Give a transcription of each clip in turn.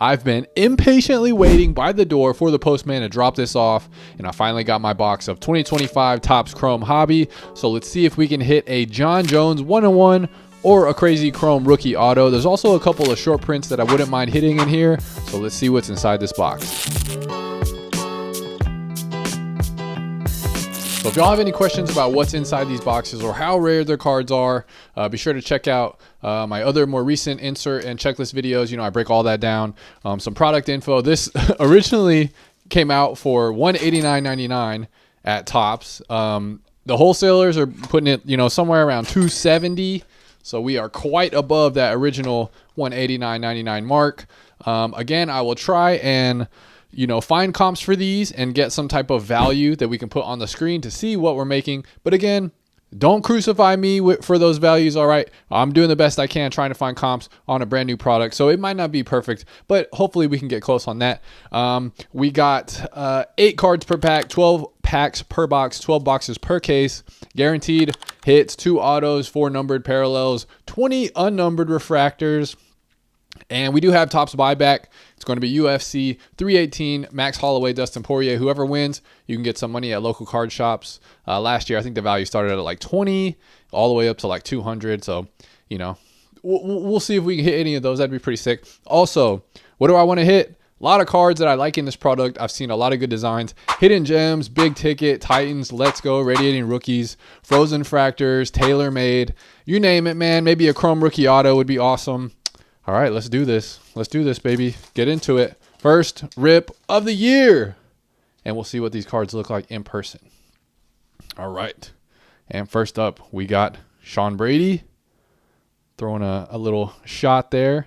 I've been impatiently waiting by the door for the postman to drop this off, and I finally got my box of 2025 Topps Chrome Hobby. So let's see if we can hit a John Jones 1-in-1 or a crazy Chrome rookie auto. There's also a couple of short prints that I wouldn't mind hitting in here, so let's see what's inside this box. So if y'all have any questions about what's inside these boxes or how rare their cards are, be sure to check out my other more recent insert and checklist videos. You know, I break all that down. Some product info. This originally came out for $189.99 at Topps. The wholesalers are putting it, you know, somewhere around $270. So we are quite above that original $189.99 mark. Again, I will try and find comps for these and get some type of value that we can put on the screen to see what we're making. But again, don't crucify me for those values. All right. I'm doing the best I can trying to find comps on a brand new product. So it might not be perfect, but hopefully we can get close on that. We got 8 cards per pack, 12 packs per box, 12 boxes per case, guaranteed hits, 2 autos, 4 numbered parallels, 20 unnumbered refractors. And we do have Topps buyback. It's going to be UFC 318, Max Holloway, Dustin Poirier. Whoever wins, you can get some money at local card shops. Last year, I think the value started at like 20, all the way up to like 200. So, we'll see if we can hit any of those. That'd be pretty sick. Also, what do I want to hit? A lot of cards that I like in this product. I've seen a lot of good designs. Hidden gems, big ticket, Titans, Let's Go, Radiating Rookies, Frozen Fractors, Tailor Made. You name it, man. Maybe a Chrome rookie auto would be awesome. All right, let's do this. Let's do this, baby. Get into it. First rip of the year. And we'll see what these cards look like in person. All right. And first up, we got Sean Brady throwing a little shot there.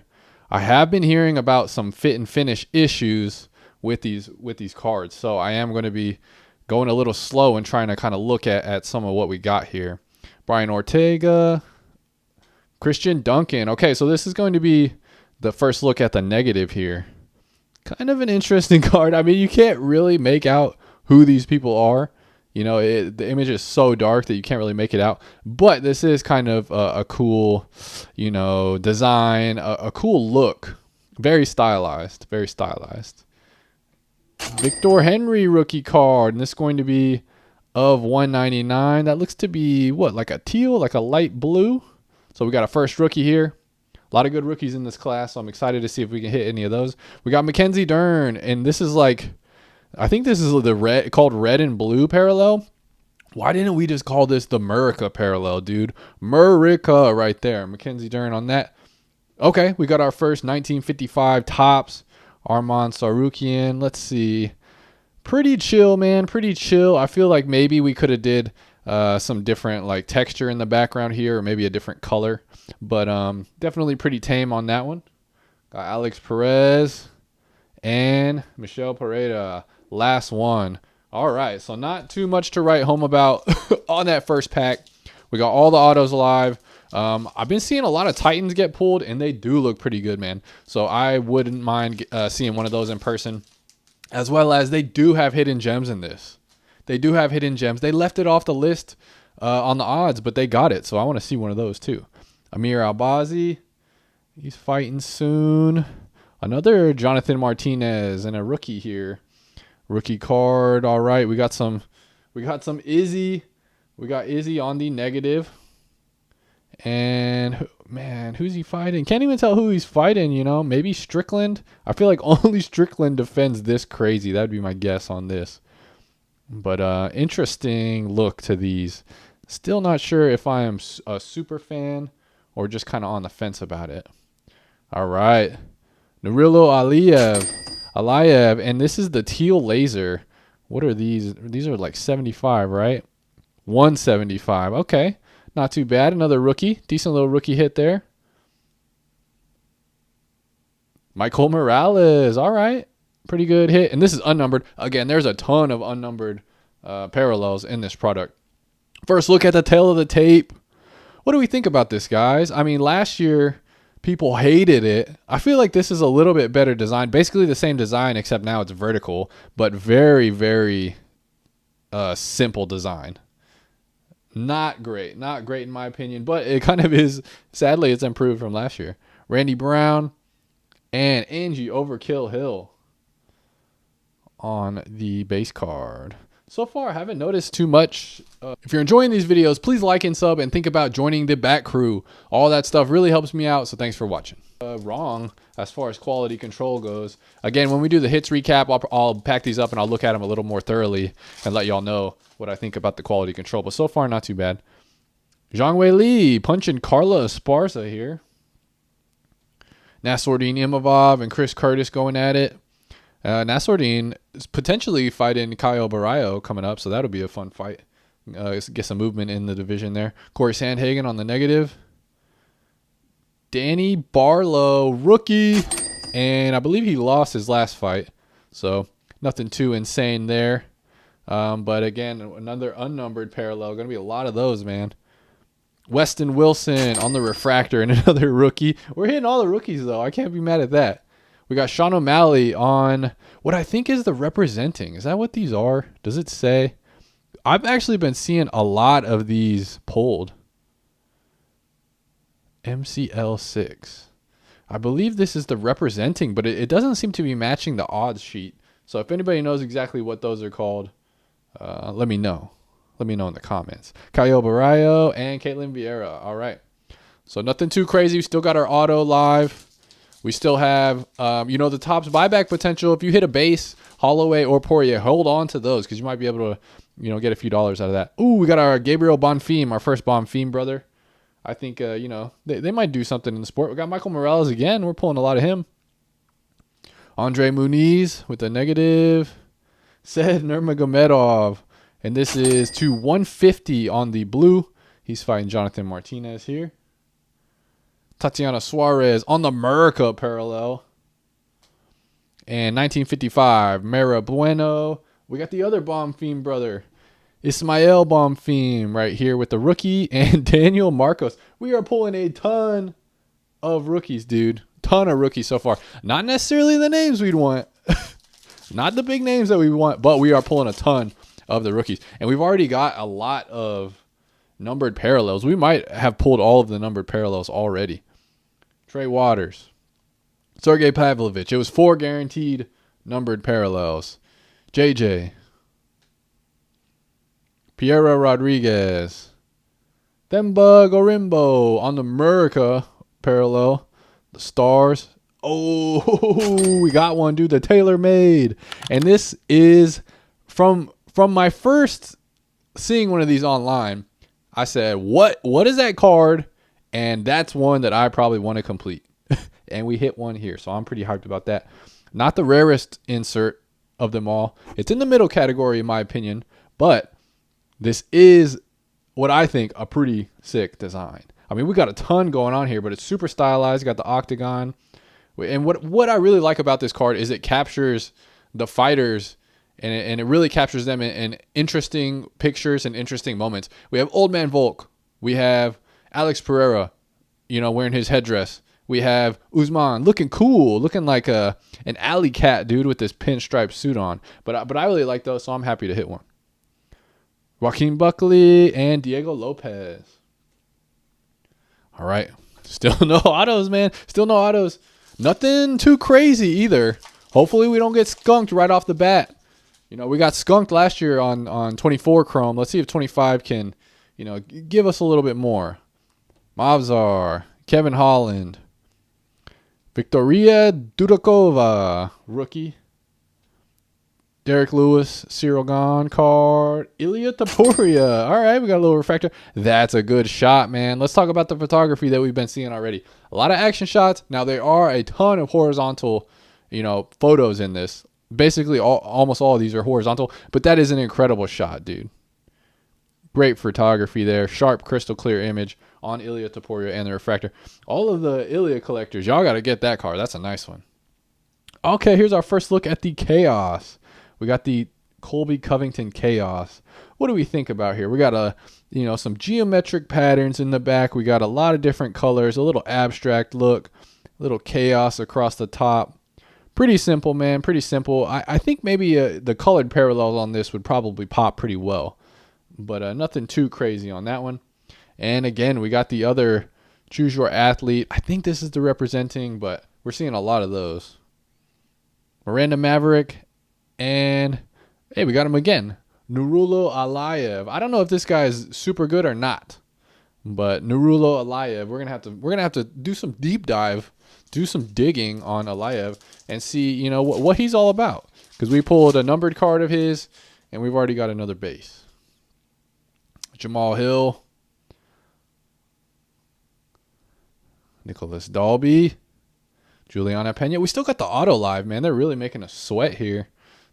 I have been hearing about some fit and finish issues with these cards. So I am going to be going a little slow and trying to kind of look at some of what we got here. Brian Ortega, Christian Duncan. Okay, so this is going to be the first look at the negative here. Kind of an interesting card. I mean, you can't really make out who these people are. The image is so dark that you can't really make it out. But this is kind of a cool, design, a cool look. Very stylized, very stylized. Victor Henry rookie card. And this is going to be of $199. That looks to be, like a teal, like a light blue? So we got a first rookie here. A lot of good rookies in this class, so I'm excited to see if we can hit any of those. We got Mackenzie Dern, and this is I think this is the called red and blue parallel. Why didn't we just call this the Murica parallel, dude? Murica right there. Mackenzie Dern on that. Okay, we got our first 1955 Topps Armand Sarukian. Let's see. Pretty chill, man. Pretty chill. I feel like maybe we could have did some different texture in the background here, or maybe a different color, but definitely pretty tame on that one. Got Alex Perez and Michelle Pereira, last one. All right, so not too much to write home about on that first pack. We got all the autos alive. I've been seeing a lot of Titans get pulled, and they do look pretty good, man. So I wouldn't mind seeing one of those in person, as well as they do have hidden gems in this. They do have hidden gems. They left it off the list on the odds, but they got it. So I want to see one of those too. Amir Albazi, he's fighting soon. Another Jonathan Martinez and a rookie here. Rookie card. All right, we got some Izzy. We got Izzy on the negative. And man, who's he fighting? Can't even tell who he's fighting, Maybe Strickland. I feel like only Strickland defends this crazy. That'd be my guess on this. But interesting look to these. Still not sure if I am a super fan or just kind of on the fence about it. All right. Nurilo Aliyev. And this is the teal laser. What are these? These are like 75, right? 175. Okay. Not too bad. Another rookie. Decent little rookie hit there. Michael Morales. All right. Pretty good hit. And this is unnumbered. Again, there's a ton of unnumbered parallels in this product. First look at the tail of the tape. What do we think about this, guys? I mean, last year, people hated it. I feel like this is a little bit better design. Basically the same design, except now it's vertical. But very, very simple design. Not great. Not great in my opinion. But it kind of is. Sadly, it's improved from last year. Randy Brown. and Angie Overkill Hill on the base card. So far, I haven't noticed too much. If you're enjoying these videos, please like and sub and think about joining the Bat Crew. All that stuff really helps me out, so thanks for watching. Wrong as far as quality control goes. Again, when we do the hits recap, I'll pack these up and I'll look at them a little more thoroughly and let y'all know what I think about the quality control. But so far, not too bad. Zhang Wei Li punching Carla Esparza here. Nassourdine Imavov and Chris Curtis going at it. Nassourdine is potentially fighting Caio Barrio coming up, so that'll be a fun fight. Get some movement in the division there. Corey Sandhagen on the negative. Danny Barlow, rookie, and I believe he lost his last fight, so nothing too insane there. But again, another unnumbered parallel. Going to be a lot of those, man. Weston Wilson on the refractor and another rookie. We're hitting all the rookies, though. I can't be mad at that. We got Sean O'Malley on what I think is the representing. Is that what these are? Does it say? I've actually been seeing a lot of these pulled. MCL6. I believe this is the representing, but it doesn't seem to be matching the odds sheet. So if anybody knows exactly what those are called, let me know. Let me know in the comments. Caio Barrio and Caitlin Vieira. All right. So nothing too crazy. We still got our auto live. We still have, the Topps buyback potential. If you hit a base, Holloway, or Poirier, hold on to those because you might be able to, get a few dollars out of that. Ooh, we got our Gabriel Bonfim, our first Bonfim brother. I think, they might do something in the sport. We got Michael Morales again. We're pulling a lot of him. Andre Muniz with the negative. Said Nurmagomedov. And this is to 150 on the blue. He's fighting Jonathan Martinez here. Tatiana Suarez on the America parallel. And 1955, Mara Bueno. We got the other Bonfim brother. Ismael Bonfim right here with the rookie and Daniel Marcos. We are pulling a ton of rookies, dude. Ton of rookies so far. Not necessarily the names we'd want. Not the big names that we want, but we are pulling a ton of the rookies. And we've already got a lot of numbered parallels. We might have pulled all of the numbered parallels already. Trey Waters. Sergey Pavlovich. It was 4 guaranteed numbered parallels. JJ. Piero Rodriguez. Themba Gorimbo on the America parallel. The Stars. Oh, we got one, dude. The tailor-made. And this is from my first seeing one of these online. I said, what is that card? And that's one that I probably want to complete. And we hit one here. So I'm pretty hyped about that. Not the rarest insert of them all. It's in the middle category, in my opinion. But this is what I think a pretty sick design. I mean, we got a ton going on here, but it's super stylized. Got the octagon. And what I really like about this card is it captures the fighters and it really captures them in interesting pictures and interesting moments. We have Old Man Volk. We have Alex Pereira, wearing his headdress. We have Usman looking cool, looking like an alley cat, dude, with this pinstripe suit on. But I really like those, so I'm happy to hit one. Joaquin Buckley and Diego Lopez. All right. Still no autos, man. Still no autos. Nothing too crazy either. Hopefully we don't get skunked right off the bat. We got skunked last year on 24 Chrome. Let's see if 25 can, give us a little bit more. Mavzar, Kevin Holland, Victoria Dudakova, rookie. Derek Lewis, Cyril Gahn card. Ilya Taporia. All right, we got a little refractor. That's a good shot, man. Let's talk about the photography that we've been seeing already. A lot of action shots. Now, there are a ton of horizontal, photos in this. Basically, almost all of these are horizontal, but that is an incredible shot, dude. Great photography there. Sharp, crystal clear image on Ilya Taporia and the refractor. All of the Ilya collectors, y'all got to get that card. That's a nice one. Okay, here's our first look at the Chaos. We got the Colby Covington Chaos. What do we think about here? We got some geometric patterns in the back. We got a lot of different colors, a little abstract look, a little chaos across the top. Pretty simple, man. Pretty simple. I think maybe the colored parallels on this would probably pop pretty well, but nothing too crazy on that one. And again, we got the other Choose Your Athlete. I think this is the representing, but We're seeing a lot of those. Miranda Maverick. And, hey, we got him again. Nurulo Alayev. I don't know if this guy is super good or not. But Nurulo Alayev, we're gonna have to do some deep dive, do some digging on Alayev and see, you know, what he's all about. Because we pulled a numbered card of his, and we've already got another base. Jamal Hill, Nicholas Dalby, Juliana Pena. We still got the auto live, man. They're really making us sweat here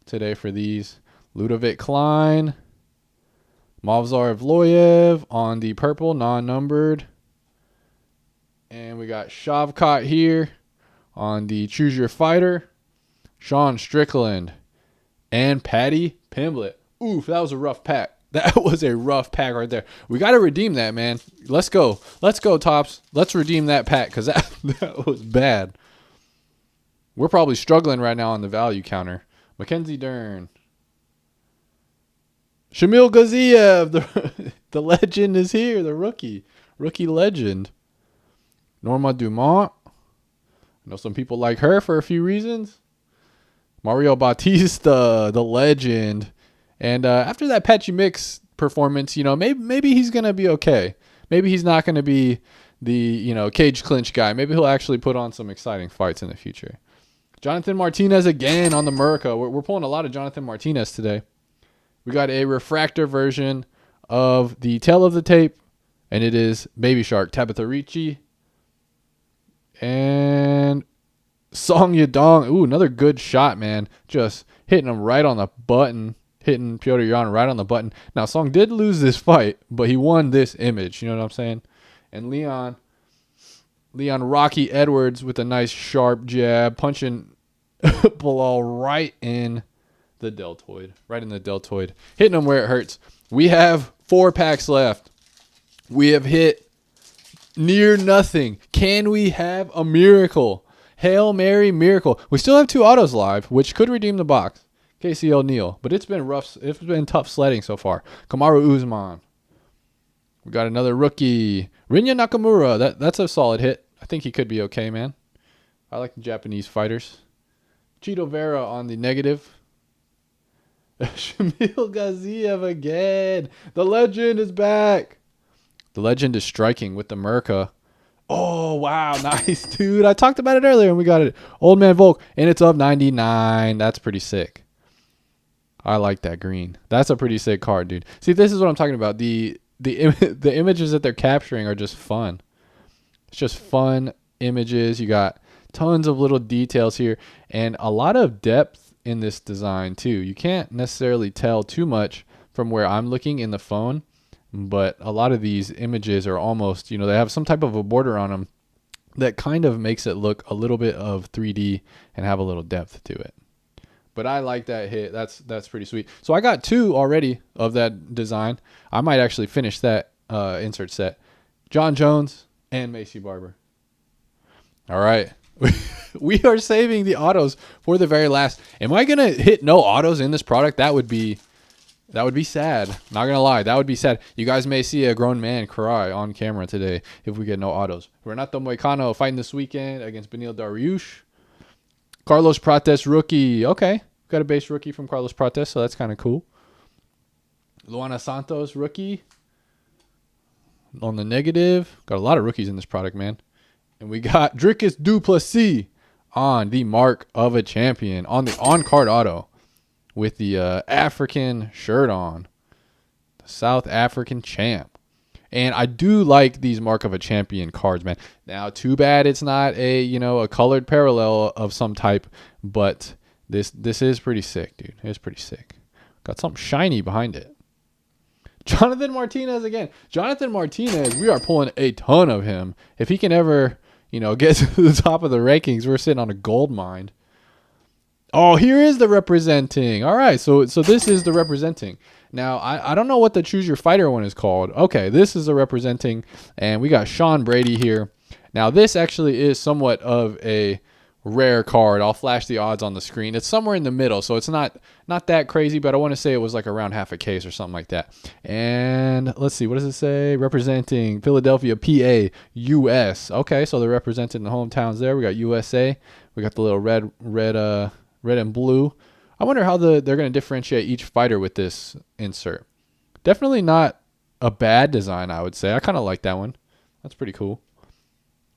today for these. Ludovic Klein. Mavzar Evloyev on the purple, non-numbered. And we got Shavkat here on the Choose Your Fighter. Sean Strickland and Patty Pimblett. Oof, that was a rough pack. That was a rough pack right there. We got to redeem that, man. Let's go. Let's go, Topps. Let's redeem that pack because that was bad. We're probably struggling right now on the value counter. Mackenzie Dern. Shamil Gaziev, the legend is here, the rookie legend. Norma Dumont. I know some people like her for a few reasons. Mario Bautista, the legend. And after that Patchy Mix performance, you know, maybe he's going to be okay. Maybe he's not going to be the, you know, cage clinch guy. Maybe he'll actually put on some exciting fights in the future. Jonathan Martinez again on the Merca. We're pulling a lot of Jonathan Martinez today. We got a refractor version of the tail of the tape, and it is Baby Shark, Tabitha Ricci. And Song Yadong. Ooh, another good shot, man. Just hitting him right on the button. Hitting Piotr Yan right on the button. Now, Song did lose this fight, but he won this image. You know what I'm saying? And Leon Rocky Edwards with a nice sharp jab, punching Bilal right in the deltoid. Right in the deltoid. Hitting him where it hurts. We have 4 packs left. We have hit near nothing. Can we have a miracle? Hail Mary miracle. We still have 2 autos live, which could redeem the box. Casey O'Neill. But it's been rough. It's been tough sledding so far. Kamaru Usman. We got another rookie. Rinya Nakamura. That's a solid hit. I think he could be okay, man. I like the Japanese fighters. Cheeto Vera on the negative. Shamil Gaziev again. The legend is back. The legend is striking with the Merca. Oh, wow. Nice, dude. I talked about it earlier and we got it. Old Man Volk. And it's up 99. That's pretty sick. I like that green. That's a pretty sick card, dude. See, this is what I'm talking about. The images that they're capturing are just fun. It's just fun images. You got tons of little details here and a lot of depth in this design too. You can't necessarily tell too much from where I'm looking in the phone, but a lot of these images are almost, you know, they have some type of a border on them that kind of makes it look a little bit of 3D and have a little depth to it. But I like that hit. That's pretty sweet. So I got 2 already of that design. I might actually finish that insert set. John Jones and Macy Barber. All right. We are saving the autos for the very last. Am I going to hit no autos in this product? That would be sad. Not going to lie. That would be sad. You guys may see a grown man cry on camera today if we get no autos. Renato Moicano fighting this weekend against Benil Dariush. Carlos Prates rookie. Okay. Got a base rookie from Carlos Prates, so that's kind of cool. Luana Santos rookie. On the negative. Got a lot of rookies in this product, man. And we got Dricus Duplessis on the Mark of a Champion on the on-card auto with the African shirt on. The South African champ. And I do like these Mark of a Champion cards, man. Now, too bad it's not a colored parallel of some type, but this is pretty sick, dude. It's pretty sick. Got something shiny behind it. Jonathan Martinez again. Jonathan Martinez, we are pulling a ton of him. If he can ever, get to the top of the rankings, we're sitting on a gold mine. Oh, here is the representing. All right, so this is the representing. Now, I don't know what the Choose Your Fighter one is called. Okay, this is the representing, and we got Sean Brady here. Now, this actually is somewhat of a rare card. I'll flash the odds on the screen. It's somewhere in the middle, so it's not that crazy, but I want to say it was like around half a case or something like that. And let's see, what does it say? Representing Philadelphia, PA, US. Okay, so they're representing the hometowns there. We got USA. We got the little red and blue. I wonder how they're going to differentiate each fighter with this insert. Definitely not a bad design, I would say. I kind of like that one. That's pretty cool.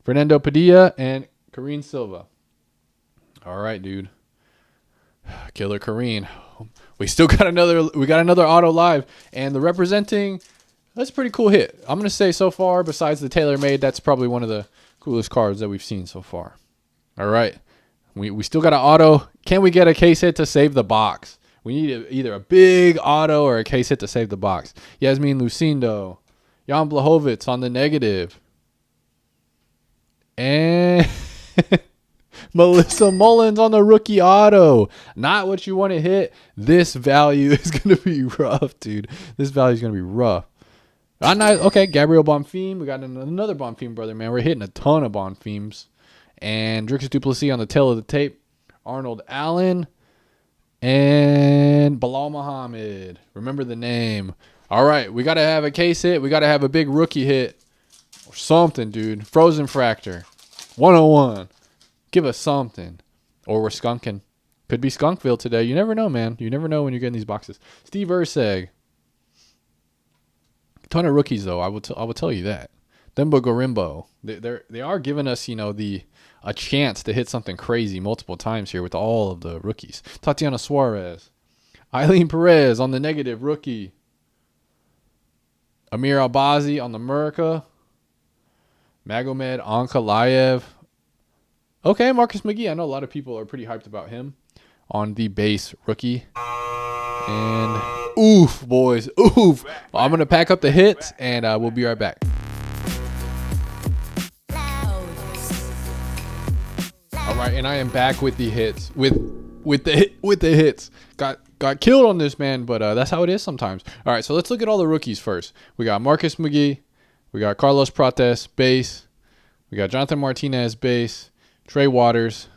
Fernando Padilla and Karine Silva. All right, dude. Killer Karine. We got another auto live, and the representing, that's a pretty cool hit. I'm going to say so far, besides the TaylorMade, that's probably one of the coolest cards that we've seen so far. All right. We still got an auto. Can we get a case hit to save the box? We need either a big auto or a case hit to save the box. Yasmin Lucindo. Jan Blachowicz on the negative. And Melissa Mullins on the rookie auto. Not what you want to hit. This value is going to be rough, dude. This value is going to be rough. Okay, Gabriel Bonfim. We got another Bonfim brother, man. We're hitting a ton of Bonfims. And Dricus Duplessis on the tail of the tape. Arnold Allen. And Bilal Muhammad. Remember the name. All right, we got to have a case hit. We got to have a big rookie hit. Or something, dude. Frozen Fractor. 101. Give us something. Or we're skunking. Could be Skunkville today. You never know, man. You never know when you're getting these boxes. Steve Urseg. A ton of rookies, though. I will tell you that. Dembo Gorimbo. They are giving us, a chance to hit something crazy multiple times here with all of the rookies. Tatiana Suarez. Eileen Perez on the negative rookie. Amir Albazi on the Murica. Magomed Ankalaev. Okay, Marcus McGee. I know a lot of people are pretty hyped about him on the base rookie. And oof, boys. Oof. I'm going to pack up the hits, and we'll be right back. All right, and I am back with the hits. With the hits. Got killed on this, man, but that's how it is sometimes. All right, so let's look at all the rookies first. We got Marcus McGee. We got Carlos Prates, base. We got Jonathan Martinez, base. Trey Waters.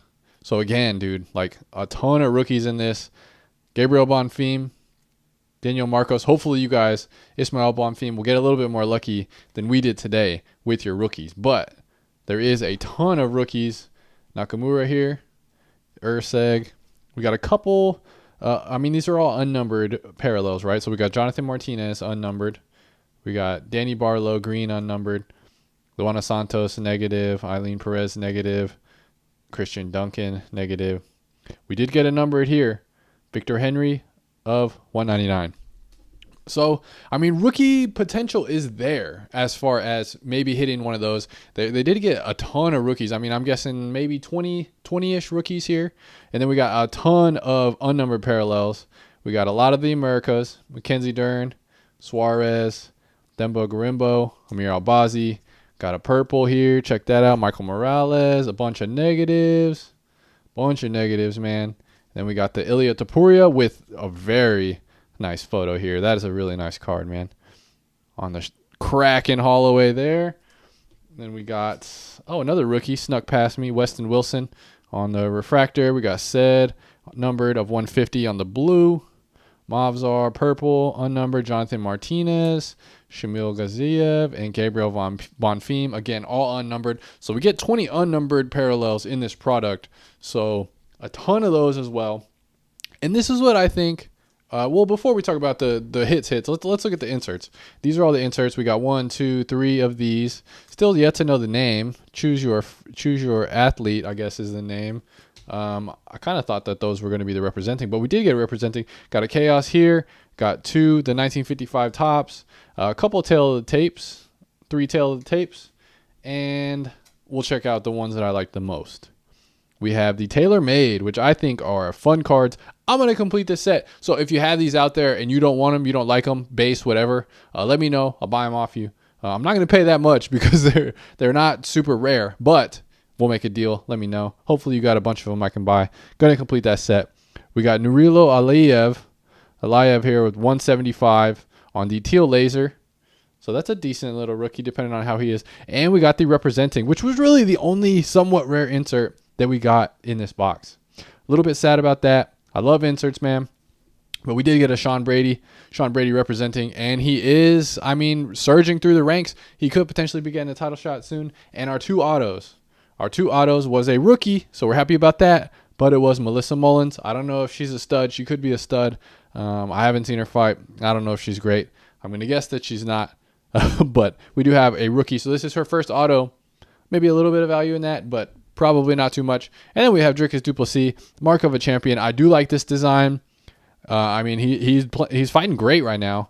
So again, dude, like a ton of rookies in this. Gabriel Bonfim. Daniel Marcos. Hopefully you guys, Ismael Bonfim, will get a little bit more lucky than we did today with your rookies. But there is a ton of rookies. Nakamura here. Urseg. We got a couple. These are all unnumbered parallels, right? So we got Jonathan Martinez, unnumbered. We got Danny Barlow, green, unnumbered. Luana Santos, negative. Eileen Perez, negative. Christian Duncan, negative. We did get a numbered here. Victor Henry of 199. So, rookie potential is there as far as maybe hitting one of those. They did get a ton of rookies. I'm guessing maybe 20-ish rookies here. And then we got a ton of unnumbered parallels. We got a lot of the Americas. Mackenzie Dern, Suarez, Dembo Gorimbo, Amir Albazi. Got a purple here. Check that out. Michael Morales. A bunch of negatives. Man. Then we got the Ilya Topuria with a very nice photo here. That is a really nice card, man. On the Kraken Holloway there. Then we got, another rookie snuck past me, Weston Wilson on the refractor. We got Sed, numbered of 150 on the blue. Mavzar, purple, unnumbered. Jonathan Martinez, Shamil Gaziev, and Gabriel Bonfim. Again, all unnumbered. So we get 20 unnumbered parallels in this product. So a ton of those as well. And this is what I think. Before we talk about the hits, let's look at the inserts. These are all the inserts. We got 1, 2, 3 of these. Still yet to know the name. Choose your athlete, I guess, is the name. I kind of thought that those were going to be the representing, but we did get a representing. Got a Chaos here. Got 2, the 1955 tops. A couple tail of the tapes. 3 tail of the tapes. And we'll check out the ones that I like the most. We have the TaylorMade, which I think are fun cards. I'm going to complete this set. So if you have these out there and you don't want them, you don't like them, base, whatever, let me know. I'll buy them off you. I'm not going to pay that much because they're not super rare, but we'll make a deal. Let me know. Hopefully you got a bunch of them I can buy. Going to complete that set. We got Nurilo Aliyev here with 175 on the teal laser. So that's a decent little rookie depending on how he is. And we got the representing, which was really the only somewhat rare insert that we got in this box. A little bit sad about that. I love inserts, man. But we did get a Sean Brady representing, and he is, I mean, surging through the ranks. He could potentially be getting a title shot soon. And our two autos was a rookie, so we're happy about that. But it was Melissa Mullins. I don't know if she's a stud. She could be a stud. I haven't seen her fight. I don't know if she's great. I'm going to guess that she's not. But we do have a rookie. So this is her first auto. Maybe a little bit of value in that, but probably not too much. And then we have Dricus Du Plessis, Mark of a Champion. I do like this design. I mean, he's fighting great right now.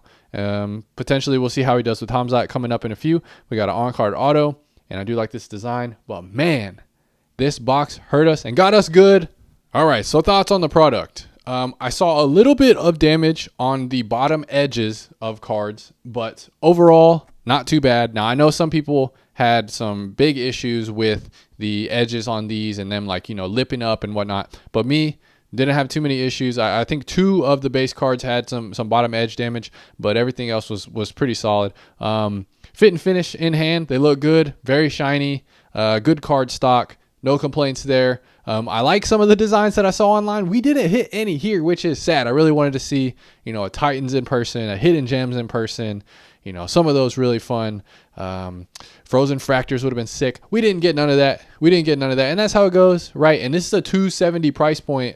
Potentially, we'll see how he does with Hamzat coming up in a few. We got an on-card auto, and I do like this design. But, man, this box hurt us and got us good. All right, so thoughts on the product. I saw a little bit of damage on the bottom edges of cards, but overall, not too bad. Now, I know some people had some big issues with the edges on these and them, like, lipping up and whatnot. But me, didn't have too many issues. I think 2 of the base cards had some bottom edge damage, but everything else was pretty solid. Fit and finish in hand, they look good, very shiny, good card stock, no complaints there. I like some of the designs that I saw online. We didn't hit any here, which is sad. I really wanted to see, a Titans in person, a Hidden Gems in person, some of those really fun. Frozen Fractors would have been sick. We didn't get none of that. And that's how it goes, right? And this is a $270 price point.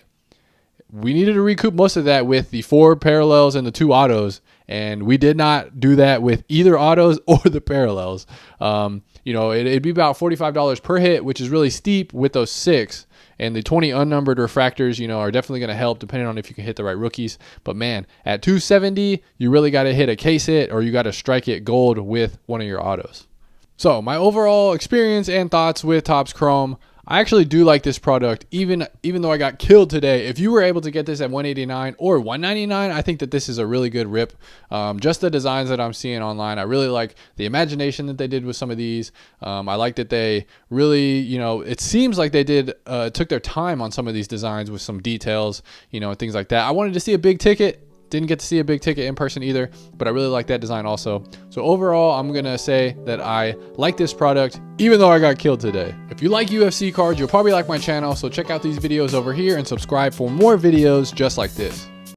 We needed to recoup most of that with the 4 parallels and the 2 autos, and we did not do that with either autos or the parallels. It'd be about $45 per hit, which is really steep with those 6, and the 20 unnumbered refractors, are definitely going to help depending on if you can hit the right rookies. But man, at $270, you really got to hit a case hit or you got to strike it gold with one of your autos. So my overall experience and thoughts with Topps Chrome. I actually do like this product, even though I got killed today. If you were able to get this at $189 or $199, I think that this is a really good rip. Just the designs that I'm seeing online, I really like the imagination that they did with some of these. I like that they really, it seems like they took their time on some of these designs with some details, and things like that. I wanted to see a big ticket. Didn't get to see a big ticket in person either, but I really like that design also. So overall, I'm going to say that I like this product, even though I got killed today. If you like UFC cards, you'll probably like my channel, so check out these videos over here and subscribe for more videos just like this.